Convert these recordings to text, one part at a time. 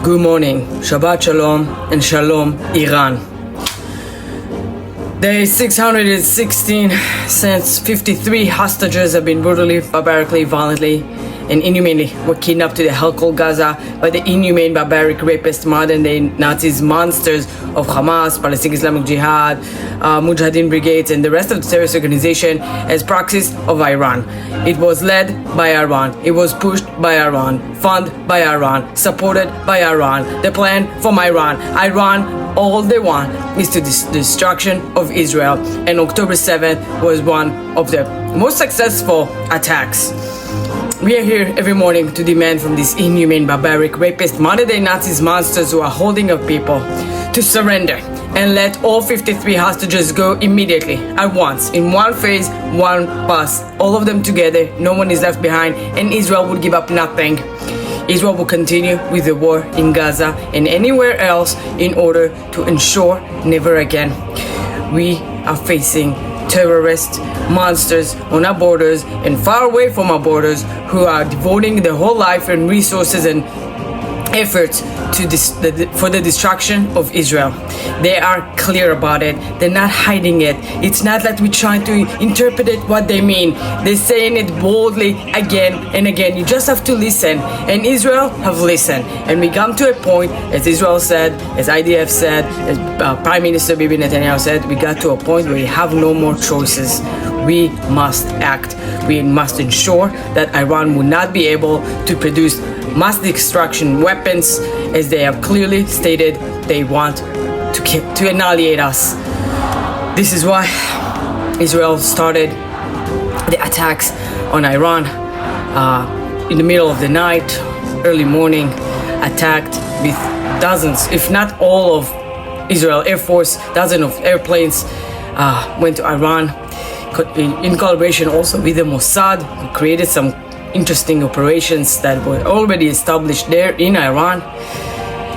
Good morning, Shabbat Shalom and Shalom, Iran. Day 616, since 53 hostages have been brutally, barbarically, violently, and inhumanely were kidnapped to the hell called Gaza by the inhumane, barbaric, rapist, modern-day Nazis, monsters of Hamas, Palestinian Islamic Jihad, Mujahideen brigades, and the rest of the terrorist organization as proxies of Iran. It was led by Iran. It was pushed by Iran, funded by Iran, supported by Iran. The plan from Iran. All they want is the destruction of Israel. And October 7th was one of the most successful attacks. We are here every morning to demand from these inhumane, barbaric, rapist, modern-day Nazis monsters who are holding up people to surrender and let all 53 hostages go immediately, at once, in one phase, one bus, all of them together, no one is left behind, and Israel will give up nothing. Israel will continue with the war in Gaza and anywhere else in order to ensure never again. We are facing terrorists, monsters on our borders and far away from our borders who are devoting their whole life and resources and efforts to for the destruction of Israel. They are clear about it. They're not hiding it. It's not that we're trying to interpret it what they mean. They're saying it boldly again and again. You just have to listen. And Israel have listened. And we come to a point, as Israel said, as IDF said, as Prime Minister Bibi Netanyahu said, we got to a point where we have no more choices. We must act. We must ensure that Iran will not be able to produce mass destruction weapons, as they have clearly stated they want to annihilate us. This is why Israel started the attacks on Iran in the middle of the night, early morning, attacked with dozens, if not all of Israel Air Force, dozens of airplanes went to Iran in collaboration also with the Mossad, who created some interesting operations that were already established there in Iran,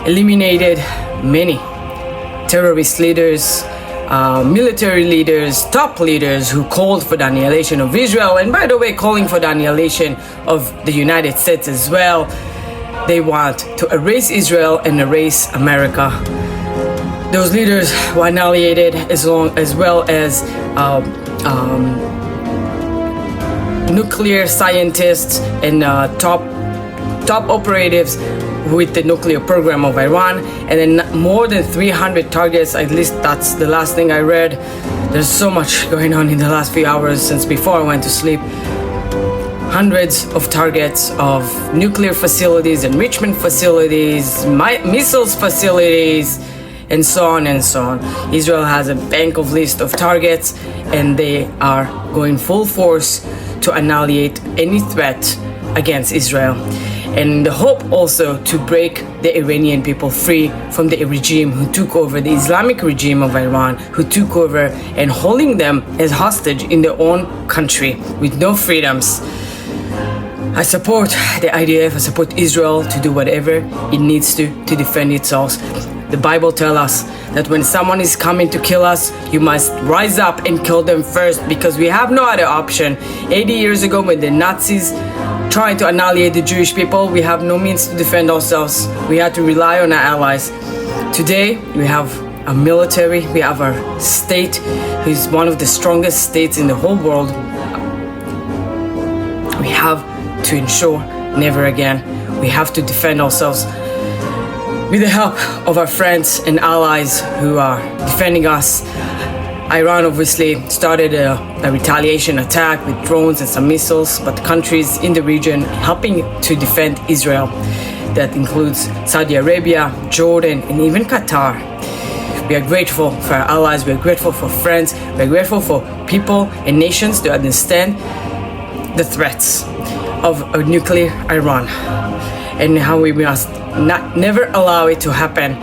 eliminated many terrorist leaders, military leaders, top leaders who called for the annihilation of Israel, and by the way, calling for the annihilation of the United States as well. They want to erase Israel and erase America. Those leaders were annihilated as well as nuclear scientists and top operatives with the nuclear program of Iran, and then more than 300 targets, at least that's the last thing I read. There's so much going on in the last few hours since before I went to sleep. Hundreds of targets of nuclear facilities, enrichment facilities, missiles facilities, and so on and so on. Israel has a bank of list of targets, and they are going full force to annihilate any threat against Israel, and the hope also to break the Iranian people free from the regime who took over, the Islamic regime of Iran, who took over and holding them as hostage in their own country with no freedoms. I support the IDF, I support Israel to do whatever it needs to defend itself. The Bible tells us that when someone is coming to kill us, you must rise up and kill them first, because we have no other option. 80 years ago, when the Nazis tried to annihilate the Jewish people, we have no means to defend ourselves. We had to rely on our allies. Today, we have a military, we have our state, who is one of the strongest states in the whole world. We have to ensure never again. We have to defend ourselves with the help of our friends and allies who are defending us. Iran obviously started a retaliation attack with drones and some missiles, but countries in the region helping to defend Israel. That includes Saudi Arabia, Jordan, and even Qatar. We are grateful for our allies, we are grateful for friends, we are grateful for people and nations to understand the threats of a nuclear Iran and how we must never allow it to happen.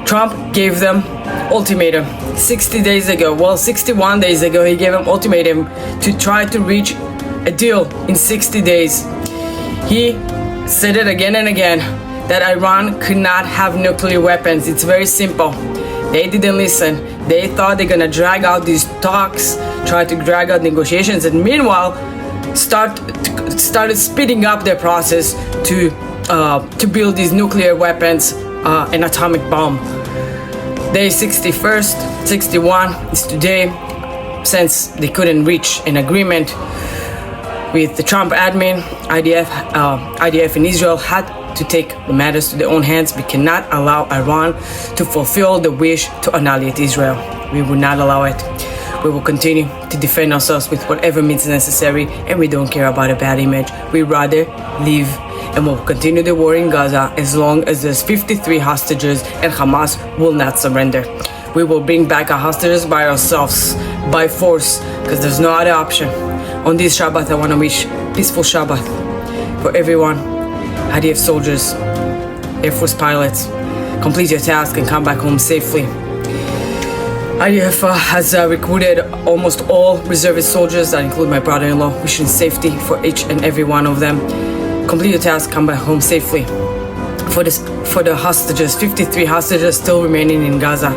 Trump gave them ultimatum 61 days ago. He gave them ultimatum to try to reach a deal in 60 days. He said it again and again that Iran could not have nuclear weapons. It's very simple. They didn't listen. They thought they're gonna drag out these talks, try to drag out negotiations, and meanwhile started speeding up their process to to build these nuclear weapons and atomic bomb. Day 61 is today, since they couldn't reach an agreement with the Trump admin. IDF in Israel had to take the matters to their own hands. We cannot allow Iran to fulfill the wish to annihilate Israel. We will not allow it. We will continue to defend ourselves with whatever means necessary, and we don't care about a bad image. We rather live, and we'll continue the war in Gaza as long as there's 53 hostages and Hamas will not surrender. We will bring back our hostages by ourselves, by force, because there's no other option. On this Shabbat, I want to wish peaceful Shabbat for everyone. IDF soldiers, Air Force pilots, complete your task and come back home safely. IDF has recruited almost all reservist soldiers, that include my brother-in-law, wishing safety for each and every one of them. Complete your task, come back home safely. For the hostages, 53 hostages still remaining in Gaza,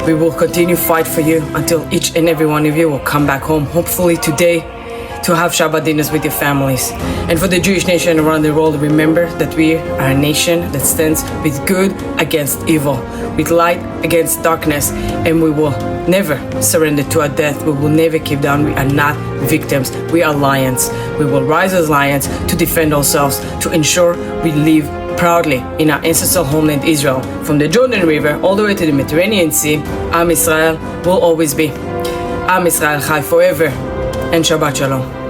we will continue to fight for you until each and every one of you will come back home, hopefully today, to have Shabbat dinners with your families. And for the Jewish nation around the world, remember that we are a nation that stands with good against evil, with light against darkness, and we will never surrender to our death. We will never keep down. We are not victims. We are lions. We will rise as lions to defend ourselves, to ensure we live proudly in our ancestral homeland Israel. From the Jordan River all the way to the Mediterranean Sea, Am Israel will always be. Am Israel Chai forever, and Shabbat Shalom.